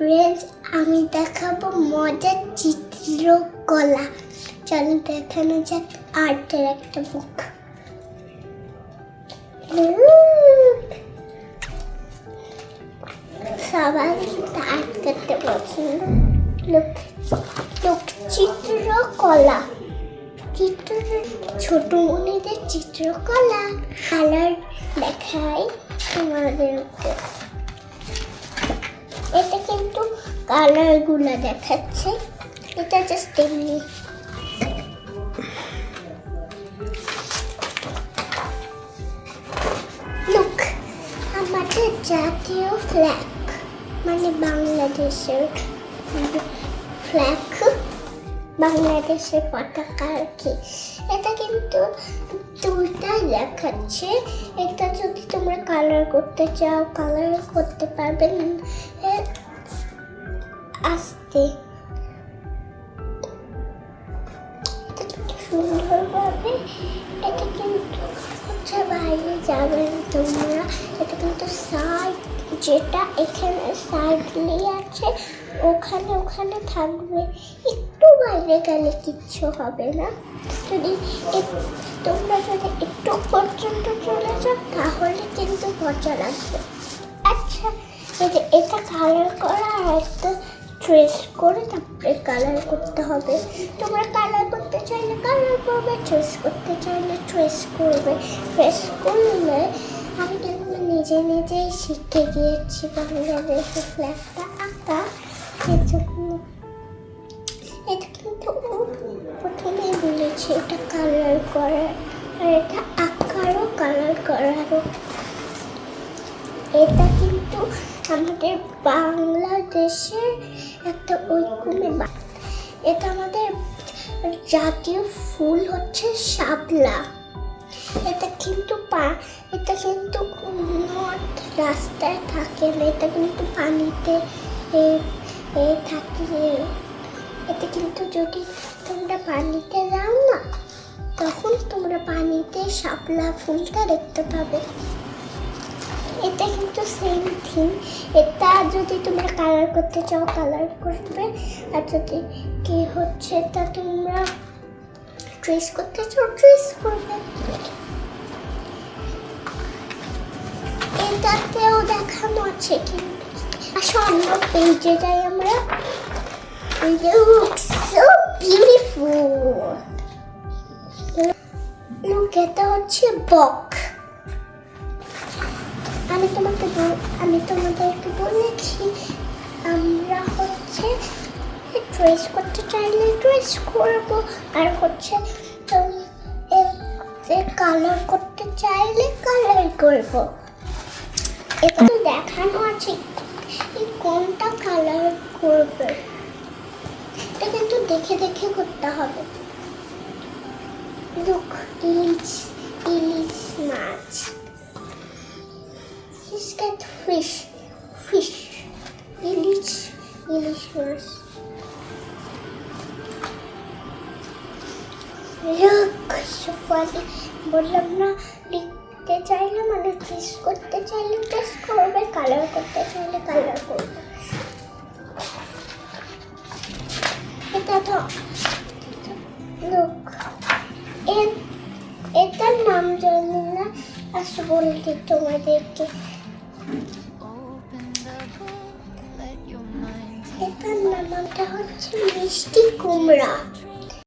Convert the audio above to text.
Friends, আমি দেখাবো মজার চিত্রকলা। চলো দেখানো যাক আর্টের একটা বুক। সবাই আর্ট করতে পছন্দ। চিত্রকলা, ছোট মনিদের চিত্রকলা। কালার দেখাই তোমাদেরকে। এটা কিন্তু কালার গুলা দেখাচ্ছে, এটা জাস্ট এমনি। লুক, আমাদের জাতীয় ফ্ল্যাগ, মানে বাংলাদেশের ফ্ল্যাগ, বাংলাদেশের পতাকা আর কি। এটা কিন্তু দুইটাই দেখাচ্ছে। এটা যদি তোমরা কালার করতে চাও কালার করতে পারবেন আস্তে। এটা কিন্তু সুন্দরভাবে, এটা কিন্তু হচ্ছে বাইরে যাবেন তোমরা। এটা কিন্তু সাইড, যেটা এখানে সাইডলি আছে ওখানে ওখানে থাকবে, একটু বাইরে গেলে কিচ্ছু হবে না। যদি তোমরা যদি একটু পর্যন্ত চলে যাও তাহলে কিন্তু মজা লাগবে। আচ্ছা, এটা কালার করা আর একটা ট্রেস করে তারপরে কালার করতে হবে। তোমরা কালার করতে চাইলে কালার করবে, ট্রেস করতে চাইলে ট্রেস করবে। ট্রেস করলে আমি কিন্তু নিজে নিজেই শিখে গিয়েছি বাংলাদেশের ফ্ল্যাগটা আঁকা। এটা কিন্তু প্রথমেই বলেছি এটা কালার করার, আর এটা আঁকারও কালার করারও। এটা কিন্তু আমাদের বাংলাদেশের একটা ঐক্যময়। এটা আমাদের জাতীয় ফুল হচ্ছে শাপলা। এটা কিন্তু রাস্তায় থাকে না, এটা কিন্তু পানিতে থাকে। এটা কিন্তু যদি তোমরা পানিতে যাও না তখন তোমরা পানিতে শাপলা ফুলটা দেখতে পাবে। এটা কিন্তু সেম থিং। এটা যদি তোমরা কালার করতে চাও কালার করবে, আর যদি কি হচ্ছে তা তোমরা ট্রেস করতে চাও ট্রেস করবে। এটাতেও দেখানো আছে কিন্তু। আসো অন্য পেজে যাই আমরা। It looks so beautiful. Look, এটা হচ্ছে বক। আমি তোমাদেরকে বলেছি আমরা হচ্ছে ট্রেস করতে চাইলে ট্রেস করবো, আর হচ্ছে কালার করতে চাইলে কালার করবো। এটা তো দেখানো আছে কোনটা কালার করবে। এটা কিন্তু দেখে দেখে করতে হবে। Look, ilish much. Let's get fish. Ilish much. Look, so funny. বললাম না, লিখতে চাইলে মানে ট্রেস করতে চাইলে ট্রেস করবে, কালার করতে চাইলে কালার করবে। এটা তো লোক, এটার নাম জানি না, আসলে বলতে তোমাদেরকে। এটার নামটা হচ্ছে মিষ্টি কুমড়া।